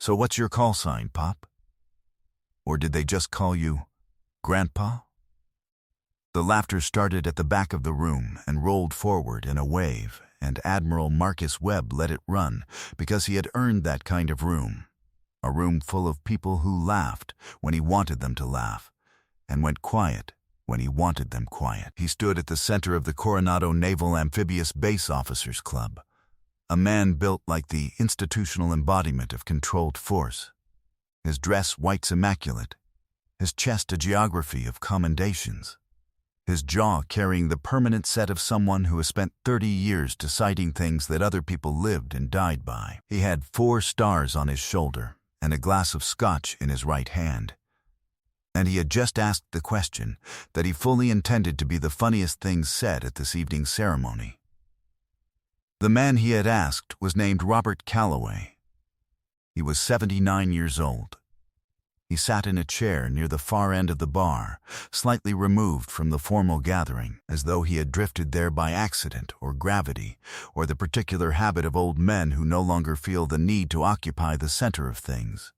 So what's your call sign, Pop? Or did they just call you Grandpa? The laughter started at the back of the room and rolled forward in a wave, and Admiral Marcus Webb let it run because he had earned that kind of room. A room full of people who laughed when he wanted them to laugh, and went quiet when he wanted them quiet. He stood at the center of the Coronado Naval Amphibious Base Officers Club, a man built like the institutional embodiment of controlled force. His dress whites immaculate, his chest a geography of commendations, his jaw carrying the permanent set of someone who has spent 30 years deciding things that other people lived and died by. He had 4 stars on his shoulder and a glass of scotch in his right hand. And he had just asked the question that he fully intended to be the funniest thing said at this evening's ceremony. The man he had asked was named Robert Calloway. He was 79 years old. He sat in a chair near the far end of the bar, slightly removed from the formal gathering, as though he had drifted there by accident or gravity, or the particular habit of old men who no longer feel the need to occupy the center of things.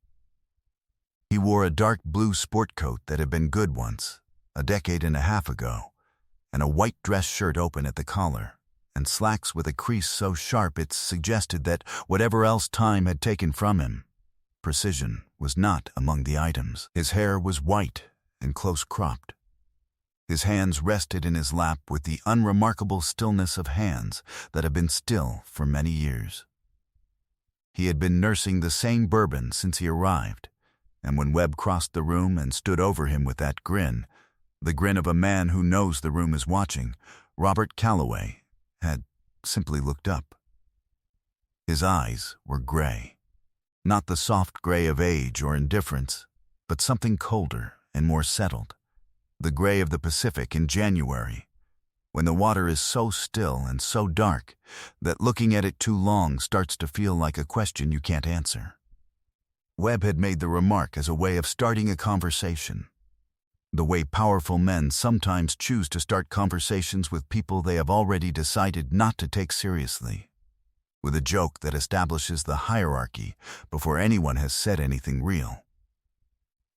He wore a dark blue sport coat that had been good once, a decade and a half ago, and a white dress shirt open at the collar, and slacks with a crease so sharp it suggested that whatever else time had taken from him, precision was not among the items. His hair was white and close-cropped. His hands rested in his lap with the unremarkable stillness of hands that have been still for many years. He had been nursing the same bourbon since he arrived, and when Webb crossed the room and stood over him with that grin, the grin of a man who knows the room is watching, Robert Calloway had simply looked up. His eyes were gray. Not the soft gray of age or indifference, but something colder and more settled. The gray of the Pacific in January, when the water is so still and so dark that looking at it too long starts to feel like a question you can't answer. Webb had made the remark as a way of starting a conversation, the way powerful men sometimes choose to start conversations with people they have already decided not to take seriously, with a joke that establishes the hierarchy before anyone has said anything real.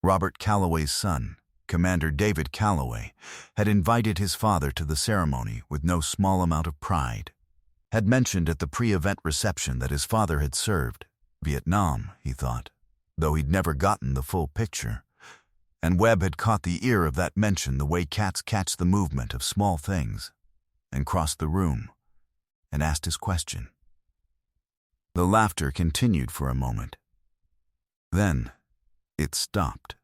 Robert Calloway's son, Commander David Calloway, had invited his father to the ceremony with no small amount of pride. Had mentioned at the pre-event reception that his father had served Vietnam, he thought, though he'd never gotten the full picture. And Webb had caught the ear of that mention the way cats catch the movement of small things, and crossed the room and asked his question. The laughter continued for a moment. Then it stopped,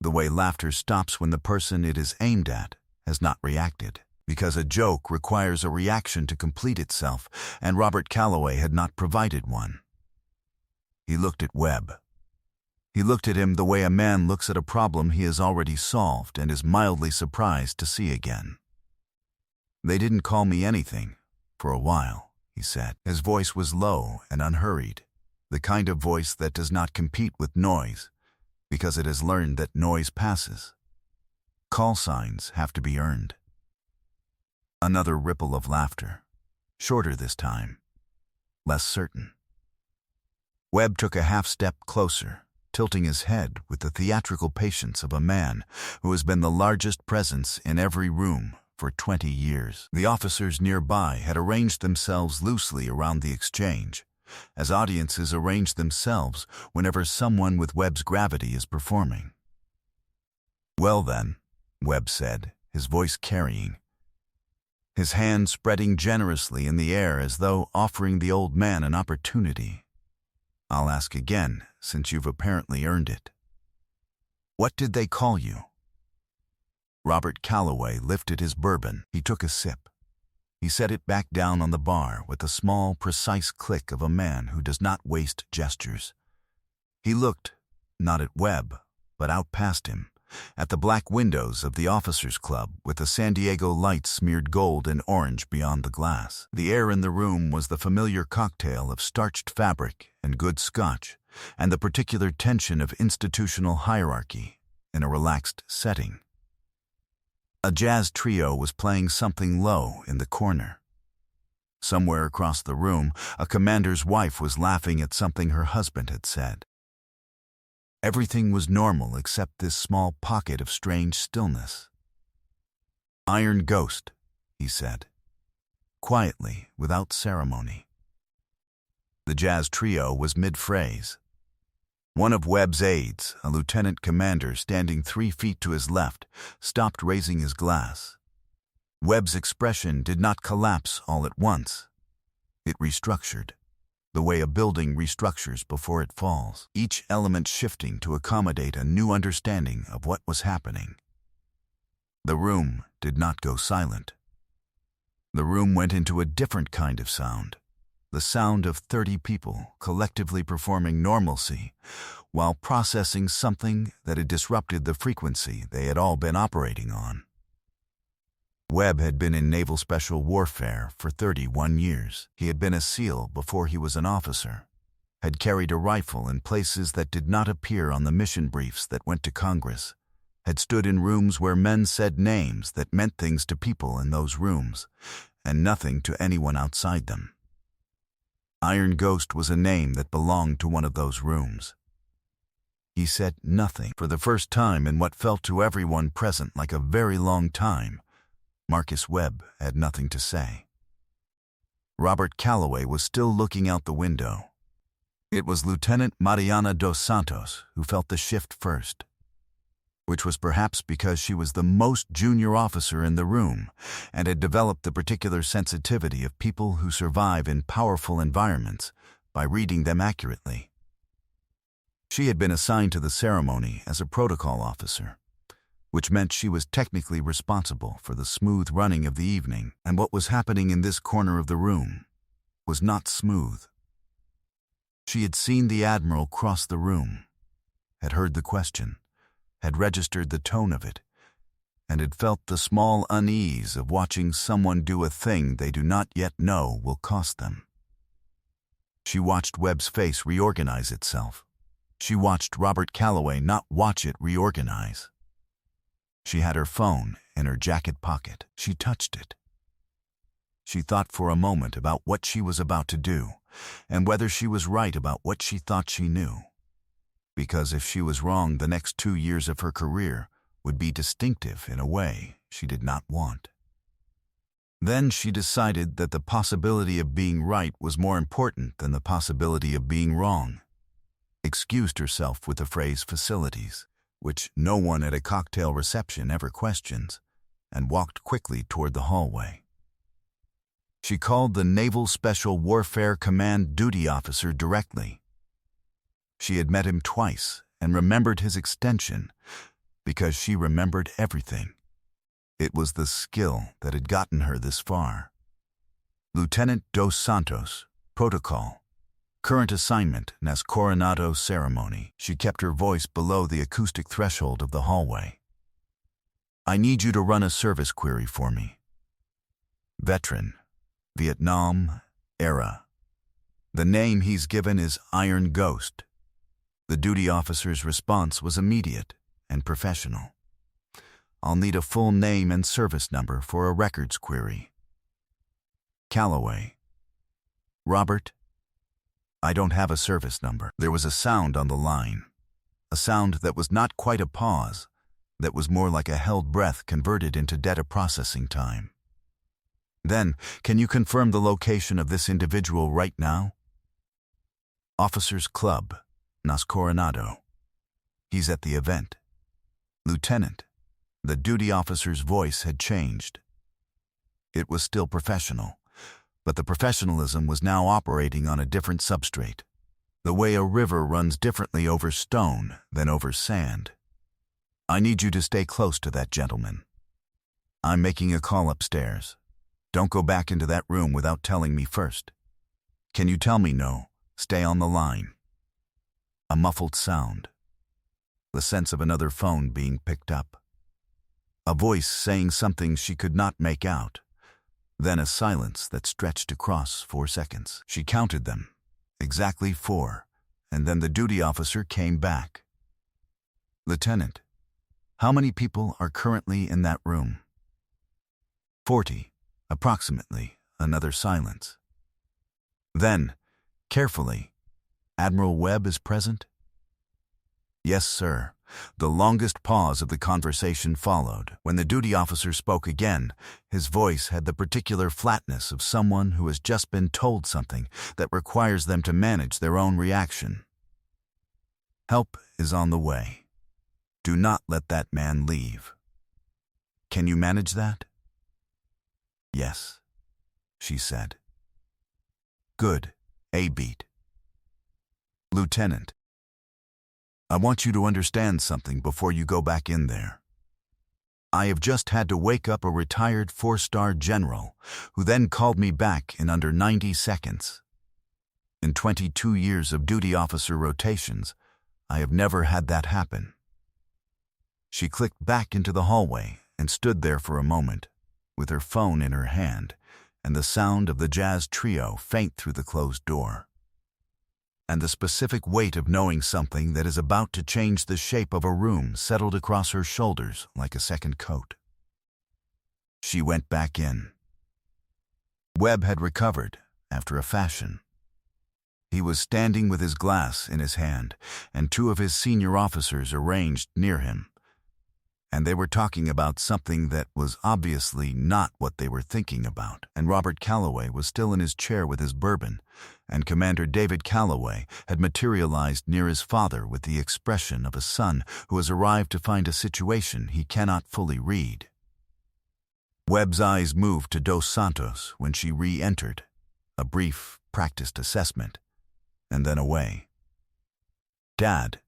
the way laughter stops when the person it is aimed at has not reacted, because a joke requires a reaction to complete itself, and Robert Calloway had not provided one. He looked at Webb. He looked at him the way a man looks at a problem he has already solved and is mildly surprised to see again. "They didn't call me anything for a while," he said. His voice was low and unhurried, the kind of voice that does not compete with noise, because it has learned that noise passes. Call signs have to be earned. Another ripple of laughter, shorter this time, less certain. Webb took a half-step closer, tilting his head with the theatrical patience of a man who has been the largest presence in every room for 20 years. The officers nearby had arranged themselves loosely around the exchange, as audiences arrange themselves whenever someone with Webb's gravity is performing. "Well then," Webb said, his voice carrying, his hand spreading generously in the air as though offering the old man an opportunity. "I'll ask again, since you've apparently earned it. What did they call you?" Robert Calloway lifted his bourbon. He took a sip. He set it back down on the bar with the small, precise click of a man who does not waste gestures. He looked, not at Webb, but out past him, at the black windows of the officers' club with the San Diego lights smeared gold and orange beyond the glass. The air in the room was the familiar cocktail of starched fabric and good scotch, and the particular tension of institutional hierarchy in a relaxed setting. A jazz trio was playing something low in the corner. Somewhere across the room, a commander's wife was laughing at something her husband had said. Everything was normal except this small pocket of strange stillness. "Iron Ghost," he said, quietly, without ceremony. The jazz trio was mid-phrase. One of Webb's aides, a lieutenant commander standing 3 feet to his left, stopped raising his glass. Webb's expression did not collapse all at once. It restructured, the way a building restructures before it falls, each element shifting to accommodate a new understanding of what was happening. The room did not go silent. The room went into a different kind of sound, the sound of 30 people collectively performing normalcy while processing something that had disrupted the frequency they had all been operating on. Webb had been in naval special warfare for 31 years. He had been a SEAL before he was an officer, had carried a rifle in places that did not appear on the mission briefs that went to Congress, had stood in rooms where men said names that meant things to people in those rooms, and nothing to anyone outside them. Iron Ghost was a name that belonged to one of those rooms. He said nothing for the first time in what felt to everyone present like a very long time. Marcus Webb had nothing to say. Robert Calloway was still looking out the window. It was Lieutenant Mariana dos Santos who felt the shift first, which was perhaps because she was the most junior officer in the room and had developed the particular sensitivity of people who survive in powerful environments by reading them accurately. She had been assigned to the ceremony as a protocol officer, which meant she was technically responsible for the smooth running of the evening, and what was happening in this corner of the room was not smooth. She had seen the Admiral cross the room, had heard the question, had registered the tone of it, and had felt the small unease of watching someone do a thing they do not yet know will cost them. She watched Webb's face reorganize itself. She watched Robert Calloway not watch it reorganize. She had her phone in her jacket pocket. She touched it. She thought for a moment about what she was about to do, and whether she was right about what she thought she knew. Because if she was wrong, the next 2 years of her career would be distinctive in a way she did not want. Then she decided that the possibility of being right was more important than the possibility of being wrong. Excused herself with the phrase facilities, which no one at a cocktail reception ever questions, and walked quickly toward the hallway. She called the Naval Special Warfare Command duty officer directly. She had met him twice and remembered his extension because she remembered everything. It was the skill that had gotten her this far. Lieutenant Dos Santos, protocol. Current assignment, Nas Coronado ceremony. She kept her voice below the acoustic threshold of the hallway. "I need you to run a service query for me. Veteran, Vietnam, era. The name he's given is Iron Ghost." The duty officer's response was immediate and professional. "I'll need a full name and service number for a records query." Calloway. "Robert, I don't have a service number." There was a sound on the line, a sound that was not quite a pause, that was more like a held breath converted into data processing time. "Then, can you confirm the location of this individual right now?" "Officers Club, Nas Coronado. He's at the event." "Lieutenant." The duty officer's voice had changed. It was still professional, but the professionalism was now operating on a different substrate, the way a river runs differently over stone than over sand. "I need you to stay close to that gentleman. I'm making a call upstairs. Don't go back into that room without telling me first. Can you tell me no? Stay on the line." A muffled sound. The sense of another phone being picked up. A voice saying something she could not make out. Then a silence that stretched across 4 seconds. She counted them, exactly 4, and then the duty officer came back. "Lieutenant, how many people are currently in that room?" 40, approximately. Another silence. Then, carefully, "Admiral Webb is present?" Yes, sir. The longest pause of the conversation followed. When the duty officer spoke again, his voice had the particular flatness of someone who has just been told something that requires them to manage their own reaction. Help is on the way. Do not let that man leave. Can you manage that? Yes, she said. Good, A beat. Lieutenant, I want you to understand something before you go back in there. I have just had to wake up a retired 4-star general who then called me back in under 90 seconds. In 22 years of duty officer rotations, I have never had that happen. She clicked back into the hallway and stood there for a moment, with her phone in her hand and the sound of the jazz trio faint through the closed door. And the specific weight of knowing something that is about to change the shape of a room settled across her shoulders like a second coat. She went back in. Webb had recovered, after a fashion. He was standing with his glass in his hand, and 2 of his senior officers arranged near him. And they were talking about something that was obviously not what they were thinking about. And Robert Calloway was still in his chair with his bourbon, and Commander David Calloway had materialized near his father with the expression of a son who has arrived to find a situation he cannot fully read. Webb's eyes moved to Dos Santos when she re-entered, a brief, practiced assessment, and then away. "Dad,"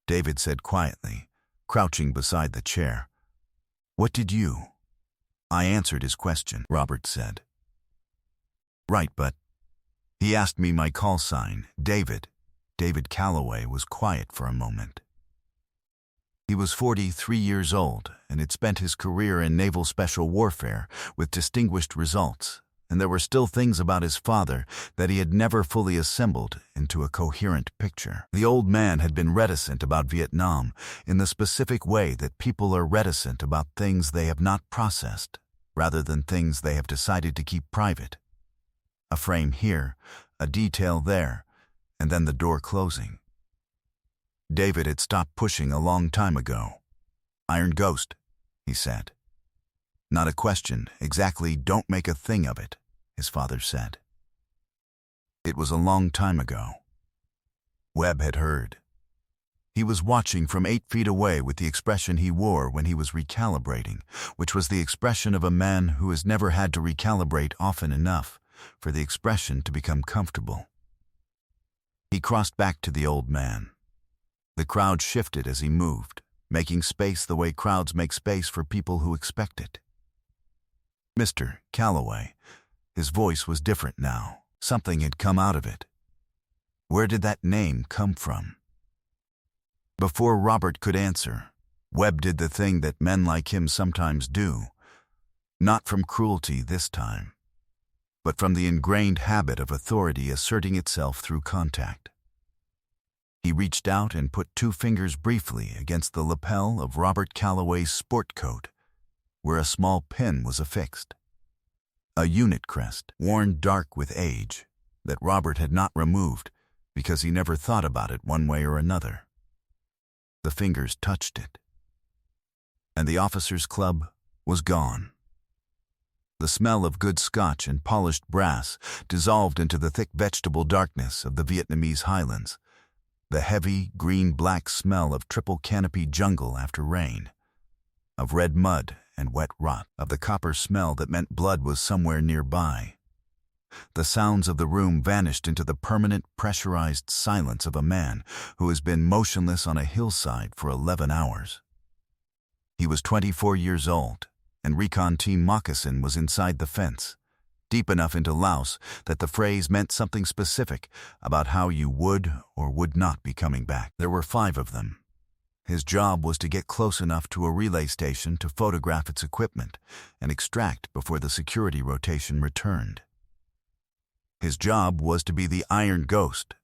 David said quietly, crouching beside the chair. "What did you?" "I answered his question," Robert said. "Right, but..." "He asked me my call sign, David." David Calloway was quiet for a moment. He was 43 years old and had spent his career in naval special warfare with distinguished results, and there were still things about his father that he had never fully assembled into a coherent picture. The old man had been reticent about Vietnam in the specific way that people are reticent about things they have not processed, rather than things they have decided to keep private. A frame here, a detail there, and then the door closing. David had stopped pushing a long time ago. "Iron Ghost," he said. "Not a question, exactly, don't make a thing of it," his father said. It was a long time ago. Webb had heard. He was watching from 8 feet away with the expression he wore when he was recalibrating, which was the expression of a man who has never had to recalibrate often enough for the expression to become comfortable. He crossed back to the old man. The crowd shifted as he moved, making space the way crowds make space for people who expect it. "Mr. Calloway," his voice was different now. Something had come out of it. Where did that name come from? Before Robert could answer, Webb did the thing that men like him sometimes do. Not from cruelty this time, but from the ingrained habit of authority asserting itself through contact. He reached out and put 2 fingers briefly against the lapel of Robert Calloway's sport coat, where a small pin was affixed. A unit crest, worn dark with age, that Robert had not removed because he never thought about it one way or another. The fingers touched it, and the officers' club was gone. The smell of good scotch and polished brass dissolved into the thick vegetable darkness of the Vietnamese highlands, the heavy, green-black smell of triple canopy jungle after rain, of red mud and wet rot, of the copper smell that meant blood was somewhere nearby. The sounds of the room vanished into the permanent, pressurized silence of a man who has been motionless on a hillside for 11 hours. He was 24 years old, and Recon Team Moccasin was inside the fence, deep enough into Laos that the phrase meant something specific about how you would or would not be coming back. There were 5 of them. His job was to get close enough to a relay station to photograph its equipment and extract before the security rotation returned. His job was to be the Iron Ghost,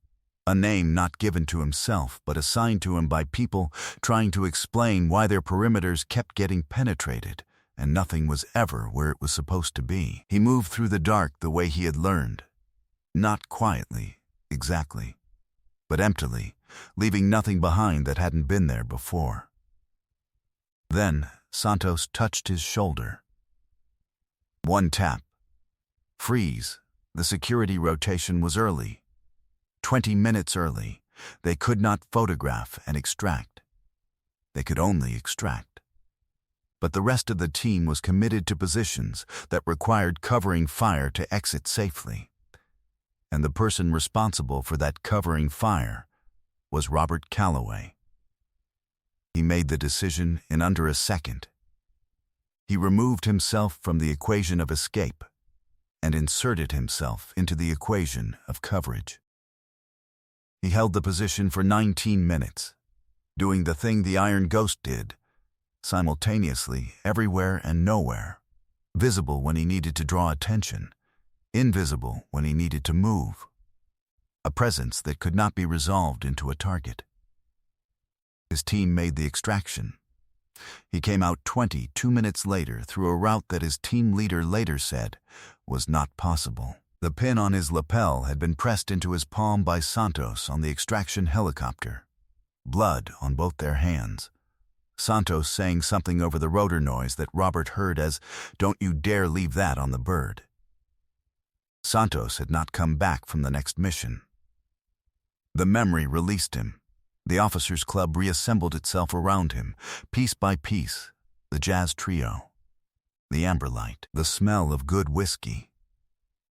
a name not given to himself but assigned to him by people trying to explain why their perimeters kept getting penetrated and nothing was ever where it was supposed to be. He moved through the dark the way he had learned, not quietly, exactly, but emptily, leaving nothing behind that hadn't been there before. Then Santos touched his shoulder. One tap. Freeze. The security rotation was early. 20 minutes early. They could not photograph and extract. They could only extract. But the rest of the team was committed to positions that required covering fire to exit safely. And the person responsible for that covering fire was Robert Calloway. He made the decision in under a second. He removed himself from the equation of escape and inserted himself into the equation of coverage. He held the position for 19 minutes, doing the thing the Iron Ghost did, simultaneously everywhere and nowhere, visible when he needed to draw attention, invisible when he needed to move, a presence that could not be resolved into a target. His team made the extraction. He came out 22 minutes later through a route that his team leader later said was not possible. The pin on his lapel had been pressed into his palm by Santos on the extraction helicopter. Blood on both their hands. Santos saying something over the rotor noise that Robert heard as, "Don't you dare leave that on the bird." Santos had not come back from the next mission. The memory released him. The officers' club reassembled itself around him, piece by piece, the jazz trio, the amber light, the smell of good whiskey.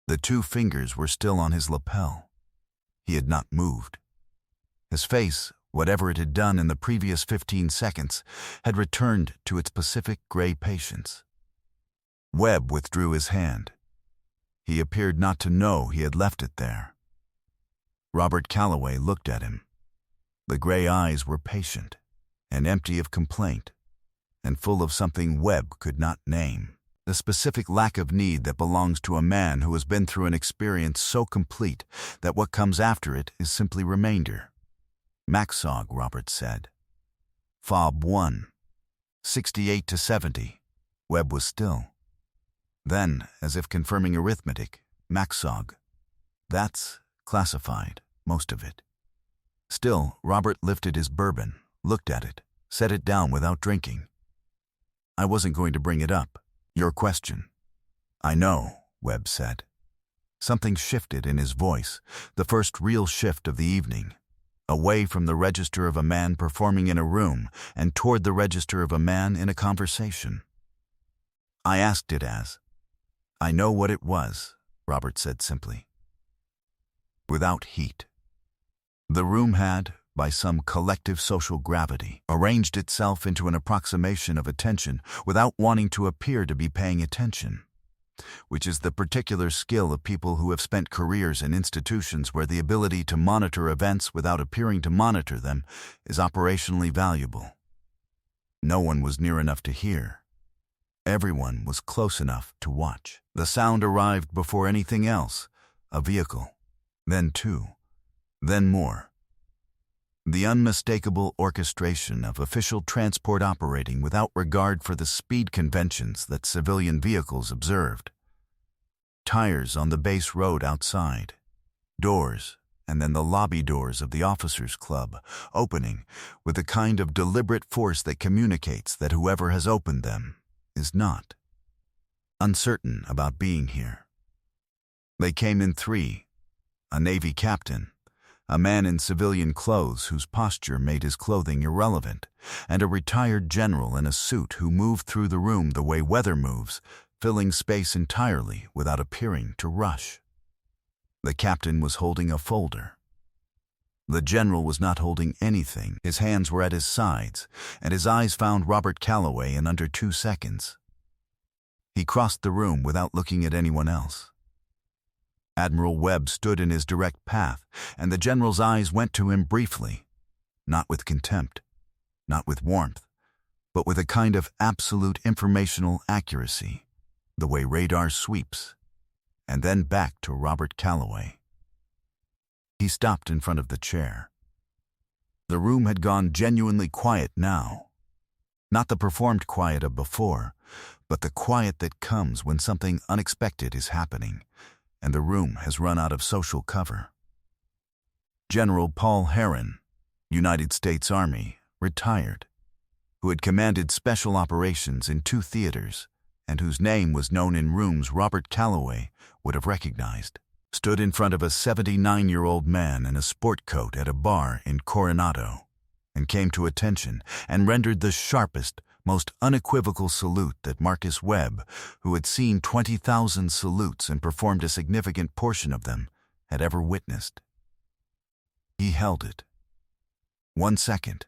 The 2 fingers were still on his lapel. He had not moved. His face, whatever it had done in the previous 15 seconds, had returned to its Pacific gray patience. Webb withdrew his hand. He appeared not to know he had left it there. Robert Calloway looked at him. The gray eyes were patient and empty of complaint, and full of something Webb could not name. The specific lack of need that belongs to a man who has been through an experience so complete that what comes after it is simply remainder. Maxog, Robert said. Fob 1. 68 to 70. Webb was still. Then, as if confirming arithmetic, Maxog. That's classified, most of it. Still, Robert lifted his bourbon, looked at it, set it down without drinking. I wasn't going to bring it up. Your question. I know, Webb said. Something shifted in his voice, the first real shift of the evening, away from the register of a man performing in a room and toward the register of a man in a conversation. I asked it as, I know what it was, Robert said simply. Without heat. The room had, by some collective social gravity, arranged itself into an approximation of attention without wanting to appear to be paying attention, which is the particular skill of people who have spent careers in institutions where the ability to monitor events without appearing to monitor them is operationally valuable. No one was near enough to hear. Everyone was close enough to watch. The sound arrived before anything else, a vehicle, then 2, then more. The unmistakable orchestration of official transport operating without regard for the speed conventions that civilian vehicles observed. Tires on the base road outside. Doors, and then the lobby doors of the officers' club, opening with a kind of deliberate force that communicates that whoever has opened them is not uncertain about being here. They came in 3, a Navy captain, a man in civilian clothes whose posture made his clothing irrelevant, and a retired general in a suit who moved through the room the way weather moves, filling space entirely without appearing to rush. The captain was holding a folder. The general was not holding anything. His hands were at his sides, and his eyes found Robert Calloway in under 2 seconds. He crossed the room without looking at anyone else. Admiral Webb stood in his direct path, and the general's eyes went to him briefly, not with contempt, not with warmth, but with a kind of absolute informational accuracy, the way radar sweeps, and then back to Robert Calloway. He stopped in front of the chair. The room had gone genuinely quiet now. Not the performed quiet of before, but the quiet that comes when something unexpected is happening, and the room has run out of social cover. General Paul Heron, United States Army, retired, who had commanded special operations in 2 theaters and whose name was known in rooms Robert Calloway would have recognized, stood in front of a 79-year-old man in a sport coat at a bar in Coronado and came to attention and rendered the sharpest, most unequivocal salute that Marcus Webb, who had seen 20,000 salutes and performed a significant portion of them, had ever witnessed. He held it. 1 second.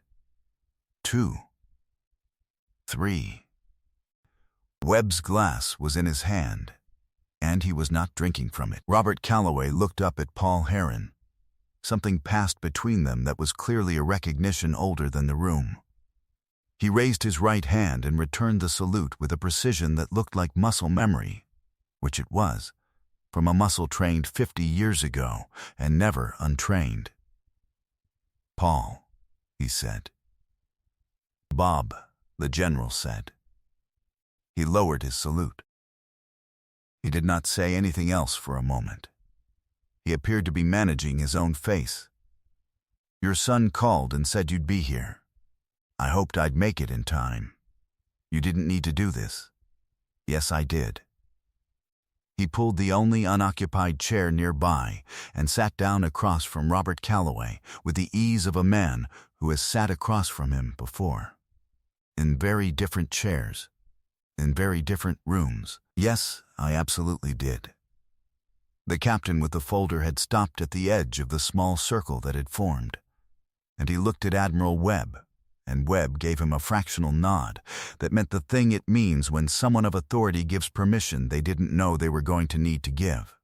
2. 3. Webb's glass was in his hand, and he was not drinking from it. Robert Calloway looked up at Paul Heron. Something passed between them that was clearly a recognition older than the room. He raised his right hand and returned the salute with a precision that looked like muscle memory, which it was, from a muscle trained 50 years ago and never untrained. "Paul," he said. "Bob," the general said. He lowered his salute. He did not say anything else for a moment. He appeared to be managing his own face. "Your son called and said you'd be here. I hoped I'd make it in time. You didn't need to do this." "Yes, I did." He pulled the only unoccupied chair nearby and sat down across from Robert Calloway with the ease of a man who has sat across from him before. In very different chairs, in very different rooms. "Yes, I absolutely did." The captain with the folder had stopped at the edge of the small circle that had formed, and he looked at Admiral Webb, and Webb gave him a fractional nod that meant the thing it means when someone of authority gives permission they didn't know they were going to need to give.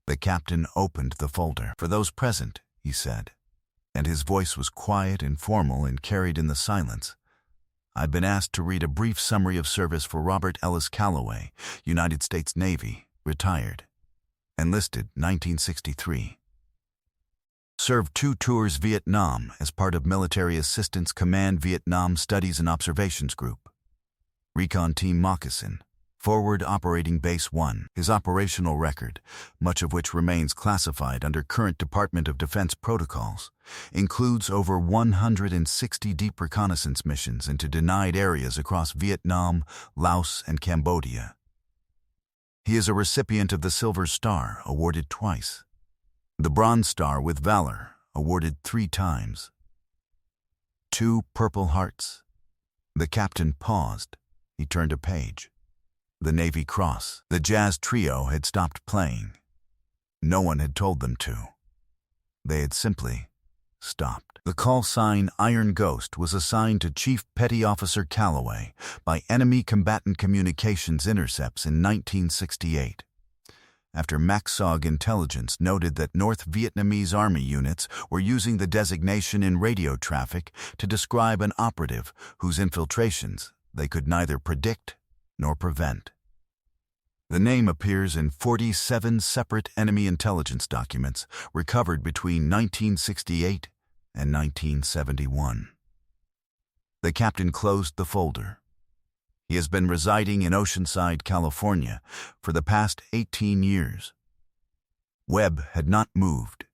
The captain opened the folder. "For those present," he said, and his voice was quiet and formal and carried in the silence, "I've been asked to read a brief summary of service for Robert Ellis Calloway, United States Navy, retired. Enlisted 1963. Served 2 tours Vietnam as part of Military Assistance Command Vietnam Studies and Observations Group. Recon Team Moccasin, Forward Operating Base 1. His operational record, much of which remains classified under current Department of Defense protocols, includes over 160 deep reconnaissance missions into denied areas across Vietnam, Laos, and Cambodia. He is a recipient of the Silver Star, awarded twice. The Bronze Star with Valor, awarded 3 times. 2 Purple Hearts." The captain paused. He turned a page. The Navy Cross. The jazz trio had stopped playing. No one had told them to. They had simply stopped. The call sign Iron Ghost was assigned to Chief Petty Officer Calloway by Enemy Combatant Communications Intercepts in 1968. After MACSOG intelligence noted that North Vietnamese Army units were using the designation in radio traffic to describe an operative whose infiltrations they could neither predict nor prevent. The name appears in 47 separate enemy intelligence documents recovered between 1968 and 1971. The captain closed the folder. He has been residing in Oceanside, California, for the past 18 years. Webb had not moved.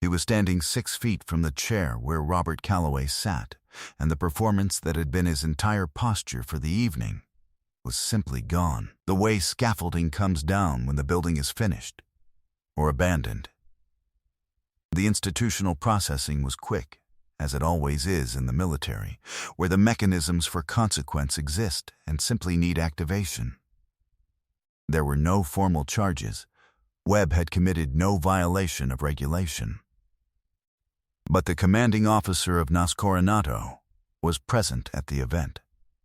He was standing 6 feet from the chair where Robert Calloway sat, and the performance that had been his entire posture for the evening was simply gone, the way scaffolding comes down when the building is finished or abandoned. The institutional processing was quick, as it always is in the military, where the mechanisms for consequence exist and simply need activation. There were no formal charges. Webb had committed no violation of regulation. But the commanding officer of Nas Coronado was present at the event,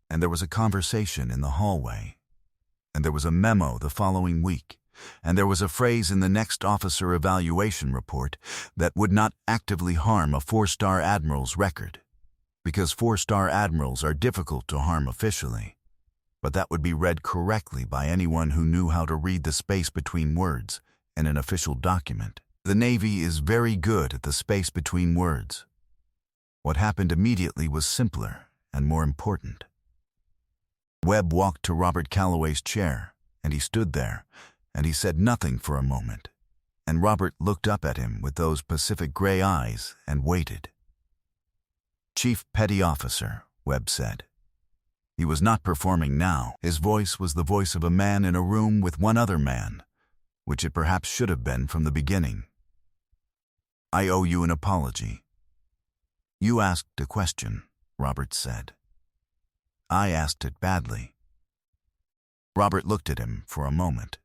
and there was a conversation in the hallway, and there was a memo the following week, and there was a phrase in the next officer evaluation report that would not actively harm a 4-star admiral's record, because 4-star admirals are difficult to harm officially, but that would be read correctly by anyone who knew how to read the space between words in an official document. The Navy is very good at the space between words. What happened immediately was simpler and more important. Webb walked to Robert Calloway's chair, and he stood there, and he said nothing for a moment, and Robert looked up at him with those Pacific gray eyes and waited. "Chief Petty Officer," Webb said. He was not performing now. His voice was the voice of a man in a room with one other man, which it perhaps should have been from the beginning. "I owe you an apology." "You asked a question," Robert said. "I asked it badly." Robert looked at him for a moment.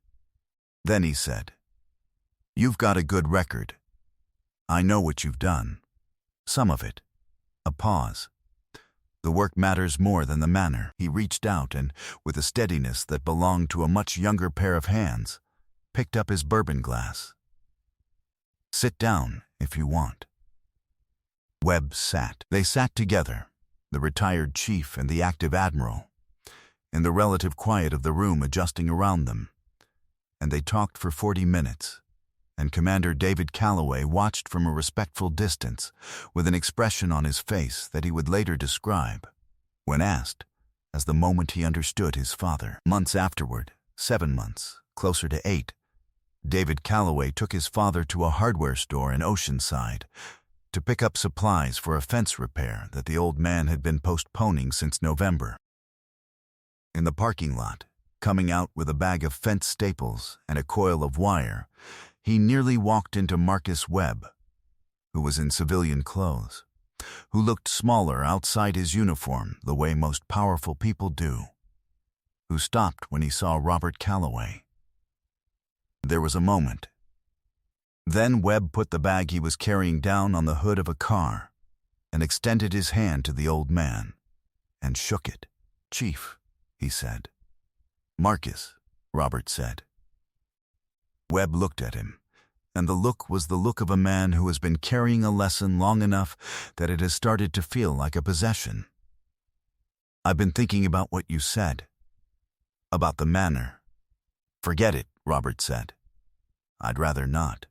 Then he said, "You've got a good record. I know what you've done. Some of it." A pause. "The work matters more than the manner." He reached out and, with a steadiness that belonged to a much younger pair of hands, picked up his bourbon glass. "Sit down, if you want." Webb sat. They sat together, the retired chief and the active admiral, in the relative quiet of the room adjusting around them, and they talked for 40 minutes. And Commander David Calloway watched from a respectful distance, with an expression on his face that he would later describe, when asked, as the moment he understood his father. Months afterward, 7 months, closer to 8, David Calloway took his father to a hardware store in Oceanside to pick up supplies for a fence repair that the old man had been postponing since November. In the parking lot, coming out with a bag of fence staples and a coil of wire, he nearly walked into Marcus Webb, who was in civilian clothes, who looked smaller outside his uniform the way most powerful people do, who stopped when he saw Robert Calloway. There was a moment. Then Webb put the bag he was carrying down on the hood of a car and extended his hand to the old man and shook it. "Chief," he said. "Marcus," Robert said. Webb looked at him, and the look was the look of a man who has been carrying a lesson long enough that it has started to feel like a possession. "I've been thinking about what you said. About the manner." "Forget it," Robert said. "I'd rather not."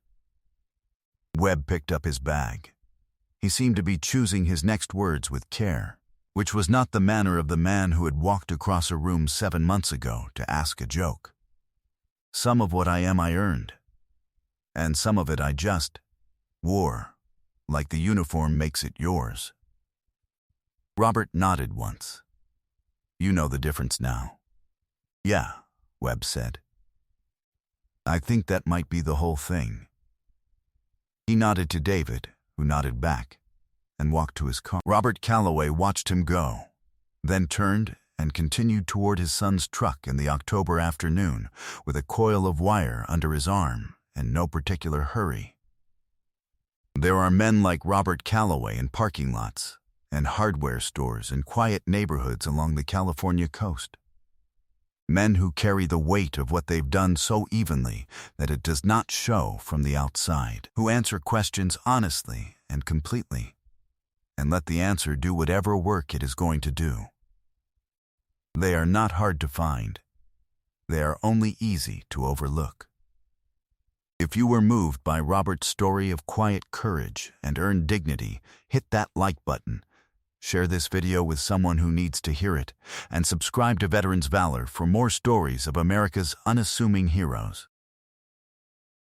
Webb picked up his bag. He seemed to be choosing his next words with care, which was not the manner of the man who had walked across a room 7 months ago to ask a joke. "Some of what I am I earned, and some of it I just wore, like the uniform makes it yours." Robert nodded once. "You know the difference now." "Yeah," Webb said. "I think that might be the whole thing." He nodded to David, who nodded back, and walked to his car. Robert Calloway watched him go, then turned and continued toward his son's truck in the October afternoon with a coil of wire under his arm and no particular hurry. There are men like Robert Calloway in parking lots and hardware stores in quiet neighborhoods along the California coast. Men who carry the weight of what they've done so evenly that it does not show from the outside, who answer questions honestly and completely, and let the answer do whatever work it is going to do. They are not hard to find. They are only easy to overlook. If you were moved by Robert's story of quiet courage and earned dignity, hit that like button, share this video with someone who needs to hear it, and subscribe to Veterans Valor for more stories of America's unassuming heroes.